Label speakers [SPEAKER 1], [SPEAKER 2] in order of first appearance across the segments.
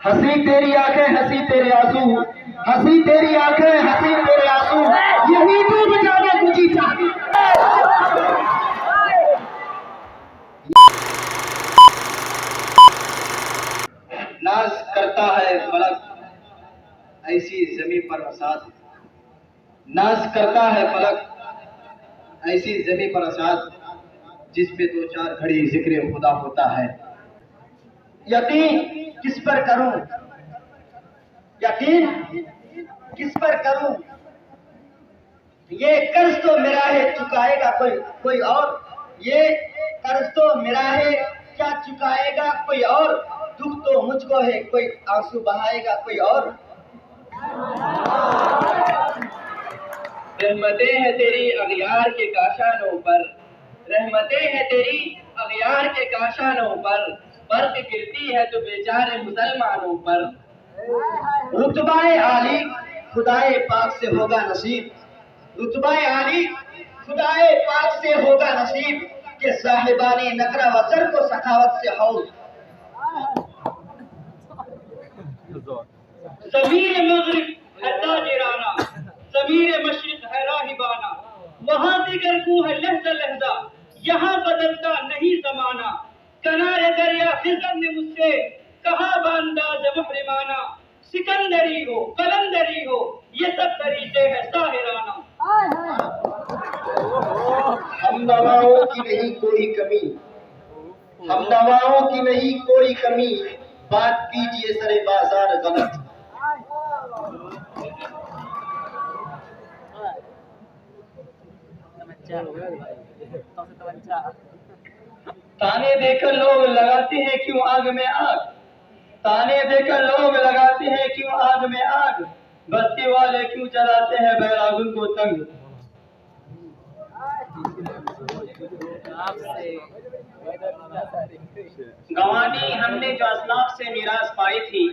[SPEAKER 1] हंसी तेरी आंखें हंसी तेरे आंसू, हंसी तेरी आंखें हंसी तेरे आंसू, यही तो बजाने तुझी चाहती। नाज करता है फलक ऐसी जमी पर असाद, नाज करता है फलक ऐसी जमी पर असाद, जिस पे दो चार घड़ी जिक्र खुदा होता है। यकीन किस पर करूं, यकीन किस पर करूं, ये कर्ज तो मेरा है चुकाएगा कोई और, ये कर्ज तो मेरा है क्या चुकाएगा कोई और, दुख तो मुझको है कोई आंसू बहाएगा कोई और। रहमतें हैं तेरी अगियार के काशानों पर, रहमतें हैं तेरी अगियार के काशानों पर, बर्फ गिरती है तो बेचारे मुसलमानों पर। रुतबाए आली खुदाए पाक से होगा नसीब, रुतबाए आली खुदाए पाक से होगा नसीब, के साहिबानी नकरा वसर को सखावत से हौज।
[SPEAKER 2] ज़मीर मग़रिब है ताजिराना, ज़मीर मशरिक़ है राहिबाना, वहाँ दिगर को है लहज़ा लहज़ा, यहाँ बदलता नहीं ज़माना। किनारे दरिया ख़िज़र ने मुझसे कहा बांदाज़ मुहरिमाना, सिकंदरी हो कलंदरी हो ये सब तरीक़े है साहिराना।
[SPEAKER 1] हम नवाओं की नहीं कोई कमी, हम नवाओं की नहीं कोई कमी, बात कीजिए सरे बाजार गलत। ताने देकर लोग लगाते हैं क्यों आग में आग, ताने देकर लोग लगाते हैं क्यों आग में आग, बस्ती वाले क्यों चलाते हैं बैरागुन को तंग। गंवानी हमने जो असलाफ से मीरास पाई थी,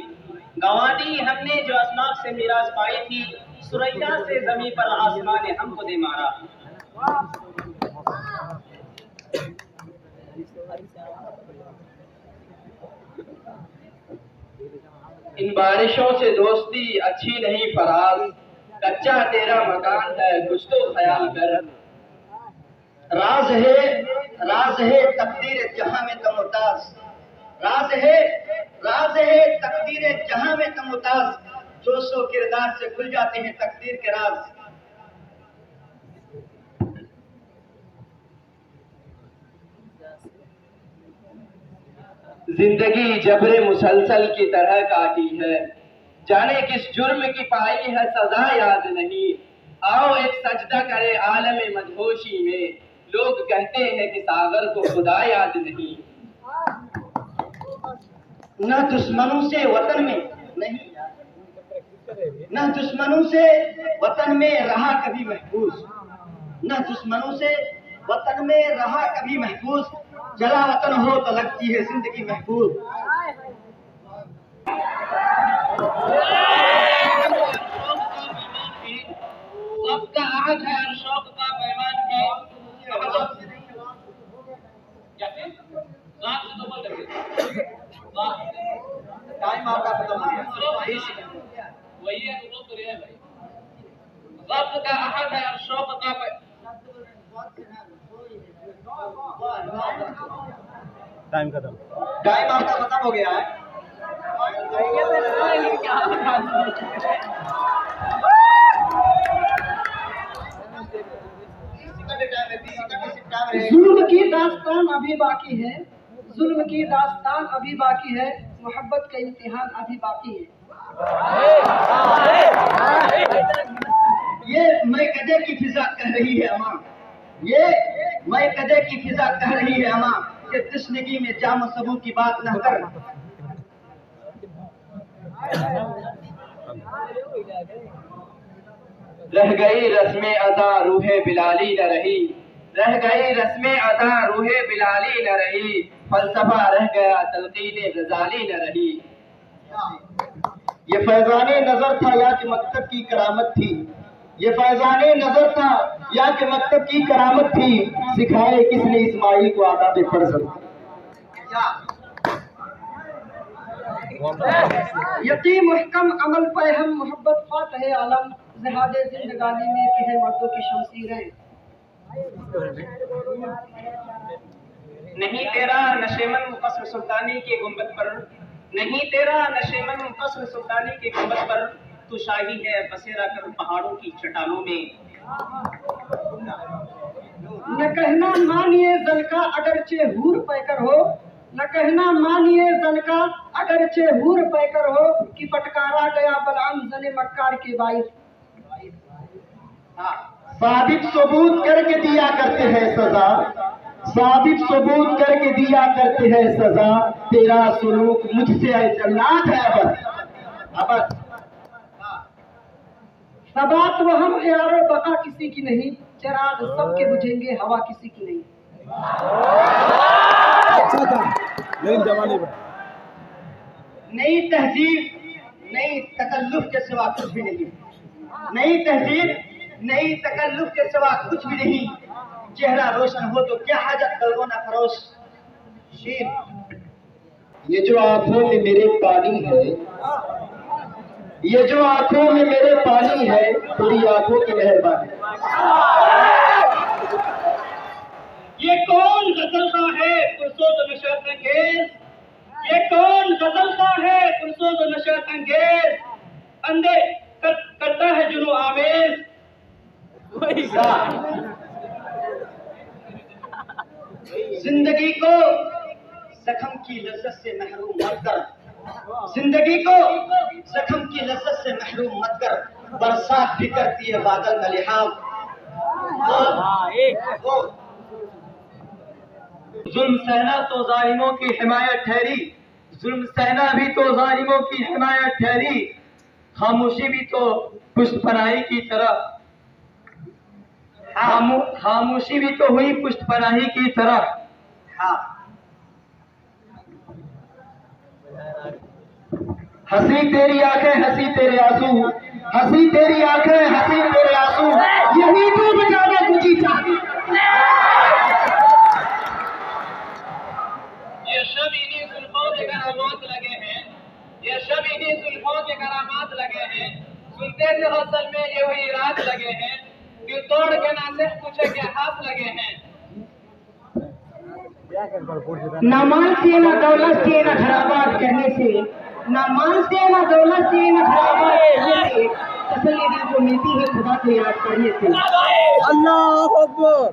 [SPEAKER 1] गंवानी हमने जो असलाफ से मीरास पाई थी, सुरैया से जमी पर आसमान ने हमको दे मारा। इन बारिशों से दोस्ती अच्छी नहीं फराज, कच्चा तेरा मकान है कुछ तो ख्याल कर। राज है तकदीर जहां में तमुताज, राज है तकदीर जहां में तमुताज, जोशो किरदार से खुल जाते हैं तकदीर के राज। जिंदगी जबरे मुसलसल की तरह काटी है, जाने किस जुर्म की पाई है सजा याद नहीं। आओ एक सजदा करे आलम मदहोशी में, लोग कहते हैं कि सागर को खुदा याद नहीं। न दुश्मनों से वतन में नहीं, न दुश्मनों से वतन में रहा कभी महफूज, न दुश्मनों से वतन में रहा कभी महफूज, जला वतन हो तो लगती है जिंदगी महफूज।
[SPEAKER 2] आपका आहद है शौक का पैमान की, रात से तो बोल रहे
[SPEAKER 1] टाइम आपका खत्म हो गया।
[SPEAKER 2] वही है तो बोल रहे हैं भाई, रब्त का आहद है शौक का
[SPEAKER 1] टाइम खत्म, टाइम आपका खत्म हो गया है।
[SPEAKER 3] जुल्म की दास्तान अभी बाकी है, जुल्म की दास्तान अभी बाकी है, मोहब्बत का इम्तिहान अभी बाकी है।
[SPEAKER 1] ये मैं कदे की फिजा कह रही है अमा, ये मैं कदे की फिजा कह रही है अमा, कि तशनगी में जाम सबू की बात न कर। रह गई रस्में अदा रूहे बिलाली न रही, रह गई रस्में अदा रूहे बिलाली न रही, फलसफा रह गया तलकीन गजाली न रही। ये फैजाने नजर था या कि मकतब की करामत थी, ये फैजाने नजर था या कि मकतब की करामत थी, सिखाए किसने इस्माइल को आदाब फर्ज।
[SPEAKER 3] यकीन मुहकम अमल पे हम मोहब्बत फातह आलम जिहादे जिंदगानी में कि है मर्दों की शमशीरें।
[SPEAKER 1] नहीं तेरा नशेमन कस्र सुल्तानी के गुंबद पर, नहीं तेरा नशेमन कस्र सुल्तानी के गुंबद पर, तू शाही है बसेरा कर पहाड़ों की चट्टानों में।
[SPEAKER 3] न कहना मानिए जनका अगरचे हूर पैकर हो, न कहना मानिए जनका अगरचे हूर पैकर हो, कि फटकारा गया बलआम जने मक्कार के बाइस।
[SPEAKER 4] साबित सबूत करके दिया करते हैं सजा, साबित सबूत करके दिया करते हैं सजा, तेरा सुलूक मुझसे जन्नत है अबद अबद।
[SPEAKER 3] सबात वहम यारो बका किसी की नहीं, चिराग सबके बुझेंगे हवा किसी की नहीं।
[SPEAKER 4] नई तहजीब नई तकल्लुफ के सिवा कुछ भी नहीं, नई तहजीब नई तकल्लुफ के सिवा कुछ भी नहीं। चेहरा रोशन हो तो क्या हाजत कलगोना फरोश। शेर ये जो आंखों में मेरे पानी है, ये जो आंखों में मेरे पानी है, तेरी आंखों की मेहरबानी।
[SPEAKER 2] ये कौन गजलता है पुरसोद नशरत अंगेज, ये कौन गजलता है पुरसोद नशरत अंगेज, अंधे करता है जुनू आवेज।
[SPEAKER 4] जिंदगी को जख्म की लज्जत से महरूम मत कर, जिंदगी को जख्म की लज्जत से महरूम मत कर, बरसात भी करती है बादल में लिहाज।
[SPEAKER 1] जुल्म सहना तो जालिमों की हिमायत ठहरी, जुल्म सहना भी तो जालिमों की हिमायत ठहरी, खामोशी भी तो पुष्टपनाही की तरह, खामोशी भी तो हुई पुष्टपनाही की तरह।
[SPEAKER 4] हंसी तेरी आंखें हंसी तेरे आंसू, हंसी तेरी आंखें हंसी तेरे आंसू, यही तो बजाने तुझी चाहती।
[SPEAKER 1] ये शब इन्हीं जुल्फों के करामात लगे हैं, ये शब इन्हीं जुल्फों के करामात लगे हैं, सुनते थे गज़ल में ये हुई रात लगे हैं, दिल तोड़ के नासिर पूछे के हाथ लगे हैं।
[SPEAKER 3] ना माल से ना दौलत से ना खराबात करने से, ना माल से ना दौलत से ना खराबात करने से, तसल्ली दिल को मिलती है खुदा को याद करने से।
[SPEAKER 4] अल्लाह अकबर।